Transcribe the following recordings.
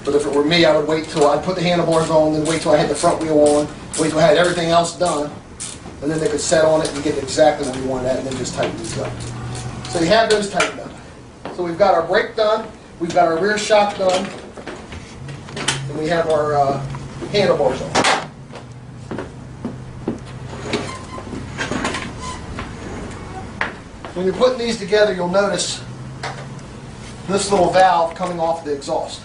But if it were me, I would wait till I'd put the handlebars on, then wait till I had the front wheel on, wait till I had everything else done, and then they could set on it and get exactly where you want it at, and then just tighten these up. So you have those tightened up. So we've got our brake done, we've got our rear shock done, and we have our handlebars on. When you're putting these together, you'll notice this little valve coming off the exhaust.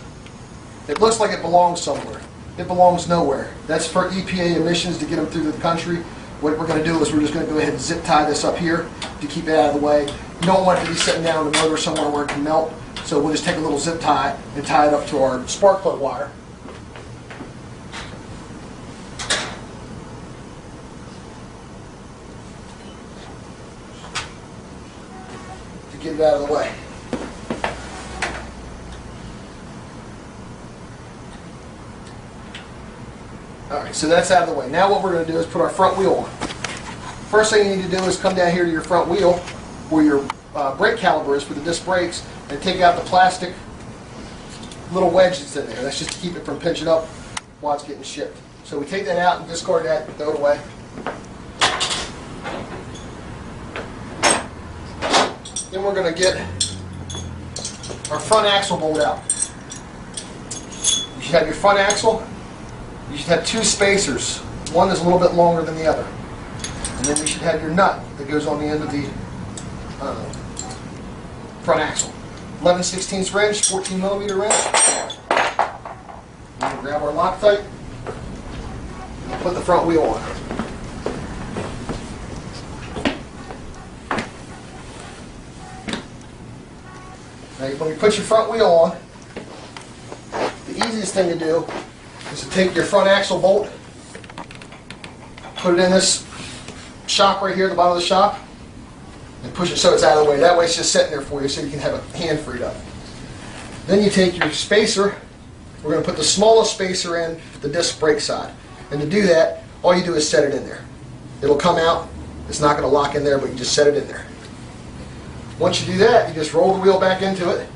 It looks like it belongs somewhere. It belongs nowhere. That's for EPA emissions to get them through the country. What we're going to do is we're just going to go ahead and zip tie this up here to keep it out of the way. You don't want it to be sitting down in the motor somewhere where it can melt. So we'll just take a little zip tie and tie it up to our spark plug wire. To get it out of the way. Alright, so that's out of the way. Now what we're going to do is put our front wheel on. First thing you need to do is come down here to your front wheel where your brake caliper is for the disc brakes and take out the plastic little wedge that's in there. That's just to keep it from pinching up while it's getting shipped. So we take that out and discard that and throw it away. Then we're going to get our front axle bolt out. You should have your front axle. You should have two spacers. One is a little bit longer than the other. And then you should have your nut that goes on the end of the front axle. 11/16 wrench, 14mm wrench. We're going to grab our Loctite and put the front wheel on. Now when you put your front wheel on, the easiest thing to do is to take your front axle bolt, put it in this shock right here at the bottom of the shock, and push it so it's out of the way. That way it's just sitting there for you so you can have a hand freed up. Then you take your spacer. We're going to put the smallest spacer in the disc brake side. And to do that, all you do is set it in there. It'll come out. It's not going to lock in there, but you just set it in there. Once you do that, you just roll the wheel back into it.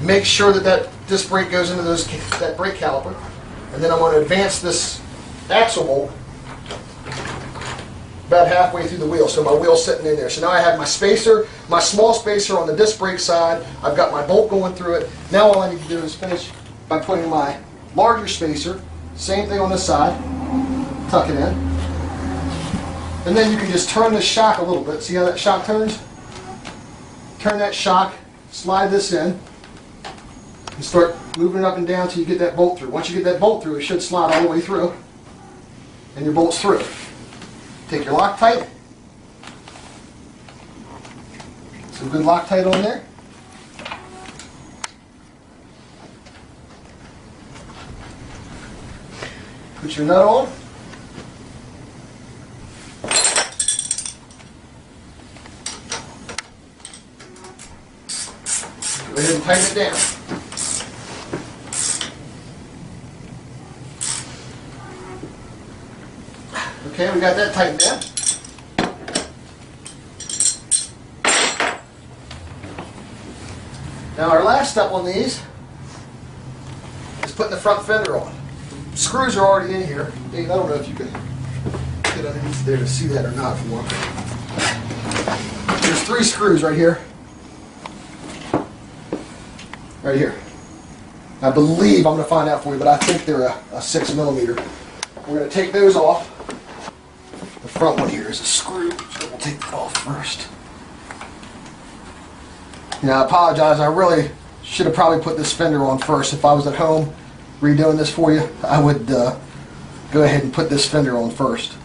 Make sure that that disc brake goes into that brake caliper. And then I'm going to advance this axle bolt about halfway through the wheel, so my wheel's sitting in there. So now I have my spacer, my small spacer on the disc brake side. I've got my bolt going through it. Now all I need to do is finish by putting my larger spacer, same thing on this side, tuck it in. And then you can just turn the shock a little bit. See how that shock turns? Turn that shock, slide this in, and start moving it up and down until you get that bolt through. Once you get that bolt through, it should slide all the way through, and your bolt's through. Take your Loctite, some good Loctite on there. Put your nut on. Go ahead and tighten it down. Okay, we got that tightened down. Now our last step on these is putting the front fender on. Screws are already in here. Dave, I don't know if you can get underneath there to see that or not for one. There's 3 screws right here. Right here. I believe, I'm going to find out for you, but I think they're a 6mm. We're going to take those off. The front one here is a screw, so we'll take that off first. Now I apologize, I really should have probably put this fender on first. If I was at home redoing this for you, I would go ahead and put this fender on first.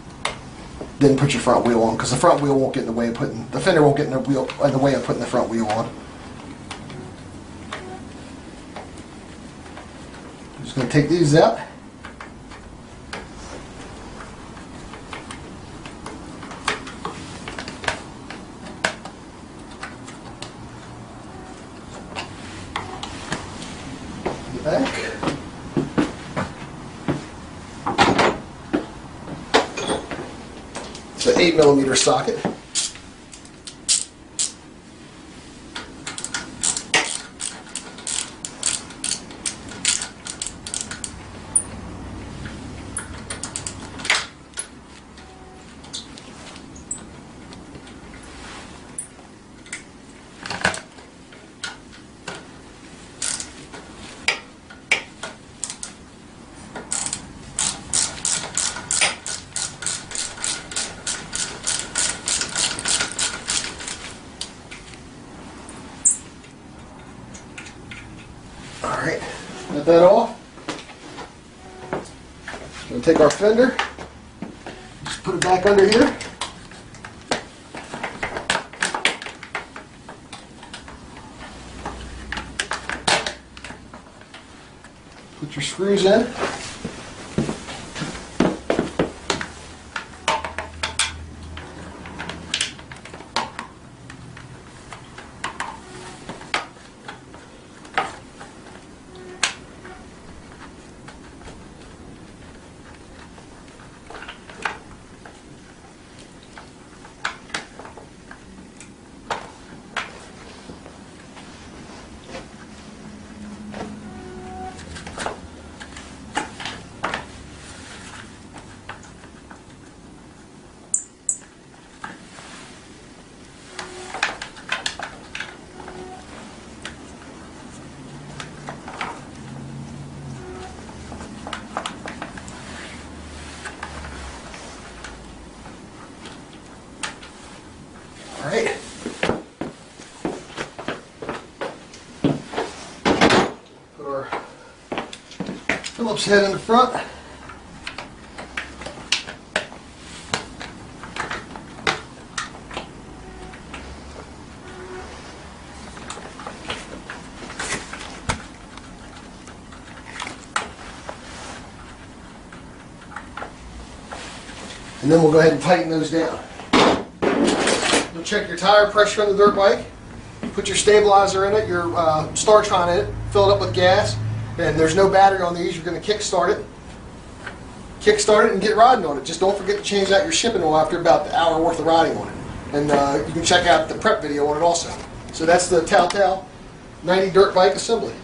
Then put your front wheel on, because the front wheel won't get in the way of putting, the fender won't get in the way of putting the front wheel on. I'm just going to take these out. Back. It's an 8mm socket. Alright, got that off. Gonna take our fender, just put it back under here. Put your screws in. Alright. Put our Phillips head in the front. And then we'll go ahead and tighten those down. You'll check your tire pressure on the dirt bike, put your stabilizer in it, your Startron in it, fill it up with gas, and there's no battery on these. You're going to kick start it and get riding on it. Just don't forget to change out your shipping oil after about the hour worth of riding on it. And you can check out the prep video on it also. So that's the TAO TAO 90 dirt bike assembly.